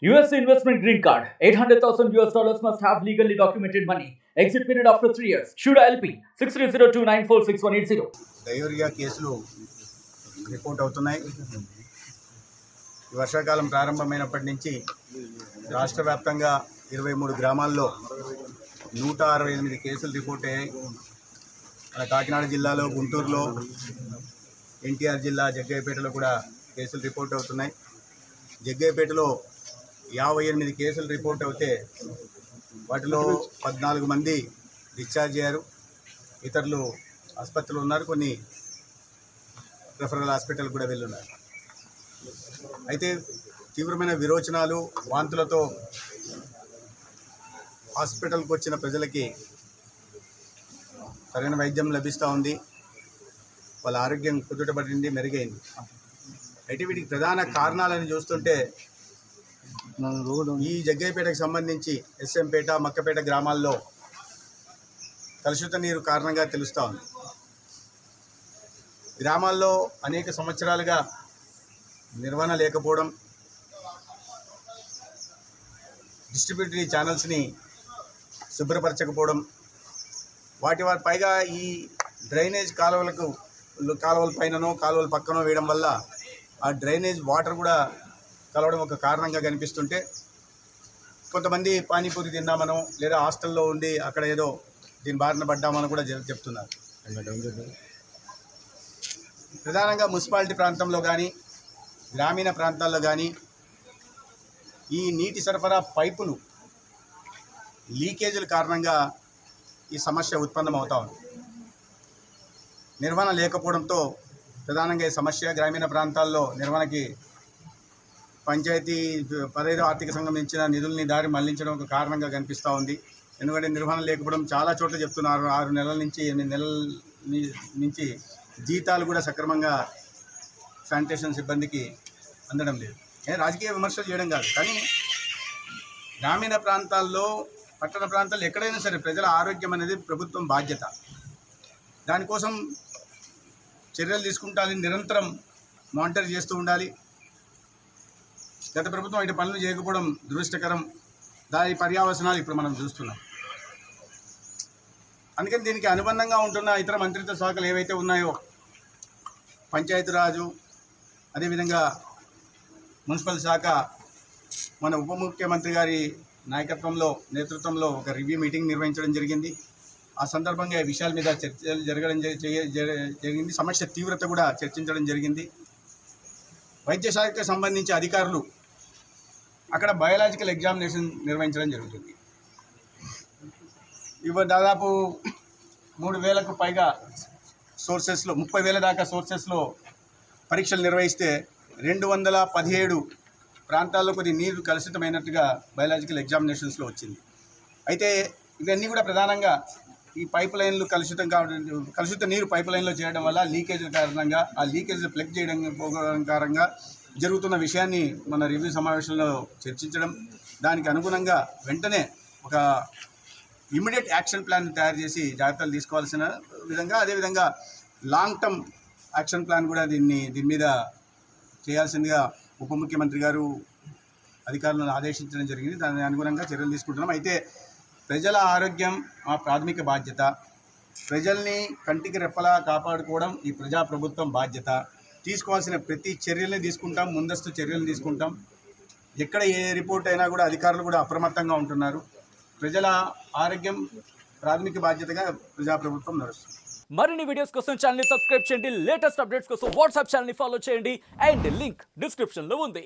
US investment green card. $800,000 must have legally documented money. Exit period after 3 years. Shuda LP 6302946180. Diarrhoea కేసులు report అవుతున్నాయి. వర్షాకాలం ప్రారంభమైనప్పటి నుంచి రాష్ట్ర వ్యాప్తంగా 23 గ్రామాల్లో 168 కేసులు రిపోర్ట్ అయ్యాయి. మన కాకినాడ జిల్లాలో, గుంటూరులో, ఎన్టీఆర్ జిల్లా జగ్గయ్యపేటలో కూడా కేసులు రిపోర్ట్ అవుతున్నాయి. జగ్గయ్యపేటలో 58 కేసులు రిపోర్ట్ అవుతే వాటిలో 14 మంది డిశ్చార్జ్ అయ్యారు. ఇతరులు ఆసుపత్రిలో ఉన్నారు, కొన్ని రెఫరల్ హాస్పిటల్ కూడా వెళ్ళున్నారు. అయితే తీవ్రమైన విరోచనాలు, వాంతులతో హాస్పిటల్కి వచ్చిన ప్రజలకి సరైన వైద్యం లభిస్తూ ఉంది. వాళ్ళ ఆరోగ్యం కుదుటపడింది, మెరుగైంది. అయితే వీటికి ప్రధాన కారణాలను చూస్తుంటే ఈ జగ్గయ్యపేటకు సంబంధించి ఎస్ఎంపేట, మక్కపేట గ్రామాల్లో కలుషిత నీరు కారణంగా తెలుస్తూ ఉంది. గ్రామాల్లో అనేక సంవత్సరాలుగా నిర్వహణ లేకపోవడం, డిస్ట్రిబ్యూటరీ ఛానల్స్ని శుభ్రపరచకపోవడం, వాటి పైగా ఈ డ్రైనేజ్ కాలువల పైననో కాలువల పక్కనో వేయడం వల్ల ఆ డ్రైనేజ్ వాటర్ కూడా కలవడం ఒక కారణంగా కనిపిస్తుంటే, కొంతమంది పానీపూరి తిన్నామనో లేదా హాస్టల్లో ఉండి అక్కడ ఏదో దీని బారిన పడ్డామని కూడా చెప్తున్నారు. ప్రధానంగా మున్సిపాలిటీ ప్రాంతంలో కానీ, గ్రామీణ ప్రాంతాల్లో కానీ ఈ నీటి సరఫరా పైపులు లీకేజీల కారణంగా ఈ సమస్య ఉత్పన్నమవుతా ఉంది. నిర్వహణ లేకపోవడంతో ప్రధానంగా ఈ సమస్య గ్రామీణ ప్రాంతాల్లో నిర్వహణకి పంచాయతీ 15వ ఆర్థిక సంఘం ఇచ్చిన నిధుల్ని దారి మళ్లించడం ఒక కారణంగా కనిపిస్తూ ఉంది. ఎందుకంటే నిర్వహణ లేకపోవడం చాలా చోట్ల చెప్తున్నారు. 6 నెలల నుంచి 8 నెలల నుంచి జీతాలు కూడా సక్రమంగా శానిటేషన్ సిబ్బందికి అందడం లేదు. రాజకీయ విమర్శలు చేయడం కాదు, కానీ గ్రామీణ ప్రాంతాల్లో, పట్టణ ప్రాంతాల్లో ఎక్కడైనా సరే ప్రజల ఆరోగ్యం అనేది ప్రభుత్వం బాధ్యత. దానికోసం చర్యలు తీసుకుంటాలి, నిరంతరం మానిటర్ చేస్తూ ఉండాలి. గత ప్రభుత్వం ఇటు పనులు చేయకపోవడం దురదృష్టకరం. దాని పర్యవసనాలు ఇప్పుడు మనం చూస్తున్నాం. అందుకని దీనికి అనుబంధంగా ఉంటున్న ఇతర మంత్రిత్వ శాఖలు ఏవైతే ఉన్నాయో, పంచాయతీరాజు, అదేవిధంగా మున్సిపల్ శాఖ, మన ఉప ముఖ్యమంత్రి గారి నేతృత్వంలో ఒక రివ్యూ మీటింగ్ నిర్వహించడం జరిగింది. ఆ సందర్భంగా ఈ విషయాల మీద చర్చలు జరిగింది. సమస్య తీవ్రత కూడా చర్చించడం జరిగింది. వైద్య శాఖకు సంబంధించి అధికారులు అక్కడ బయోలాజికల్ ఎగ్జామినేషన్ నిర్వహించడం జరుగుతుంది. ఇవి దాదాపు 3,000కు పైగా సోర్సెస్లో, 30,000 దాకా సోర్సెస్లో పరీక్షలు నిర్వహిస్తే 217 ప్రాంతాల్లో కొద్ది నీరు కలుషితమైనట్టుగా బయోలాజికల్ ఎగ్జామినేషన్స్లో వచ్చింది. అయితే ఇవన్నీ కూడా ప్రధానంగా ఈ పైప్ లైన్లు కలుషిత నీరు పైప్ లైన్లో చేయడం వల్ల లీకేజీల కారణంగా, ఆ లీకేజీలు ప్లగ్ చేయడం కారణంగా జరుగుతున్న విషయాన్ని మన రివ్యూ సమావేశంలో చర్చించడం, దానికి అనుగుణంగా వెంటనే ఒక ఇమ్మీడియట్ యాక్షన్ ప్లాన్ తయారు చేసి జాగ్రత్తలు తీసుకోవాల్సిన విధంగా, అదేవిధంగా లాంగ్ టర్మ్ యాక్షన్ ప్లాన్ కూడా దీని మీద చేయాల్సిందిగా ఉప ముఖ్యమంత్రి గారు అధికారులను ఆదేశించడం జరిగింది. దాని అనుగుణంగా చర్యలు తీసుకుంటున్నాం. అయితే ప్రజల ఆరోగ్యం మా ప్రాథమిక బాధ్యత. ప్రజల్ని కంటికి రెప్పలా కాపాడుకోవడం ఈ ప్రజాప్రభుత్వం బాధ్యత. తీసుకోవాల్సిన ప్రతి చర్యల్ని తీసుకుంటాం, ముందస్తు చర్యలు తీసుకుంటాం. ఎక్కడ ఏ రిపోర్ట్ అయినా కూడా అధికారులు కూడా అప్రమత్తంగా ఉంటున్నారు. ప్రజల ఆరోగ్యం ప్రాథమిక బాధ్యతగా ప్రజాప్రభుత్వం నడుస్తుంది. మరిన్ని వీడియోస్ కోసం ఛానల్ ని సబ్స్క్రైబ్ చేయండి. లేటెస్ట్ అప్డేట్స్ కోసం వాట్సాప్ ఛానల్ ని ఫాలో చేయండి. అండ్ లింక్ డిస్క్రిప్షన్ లో ఉంది.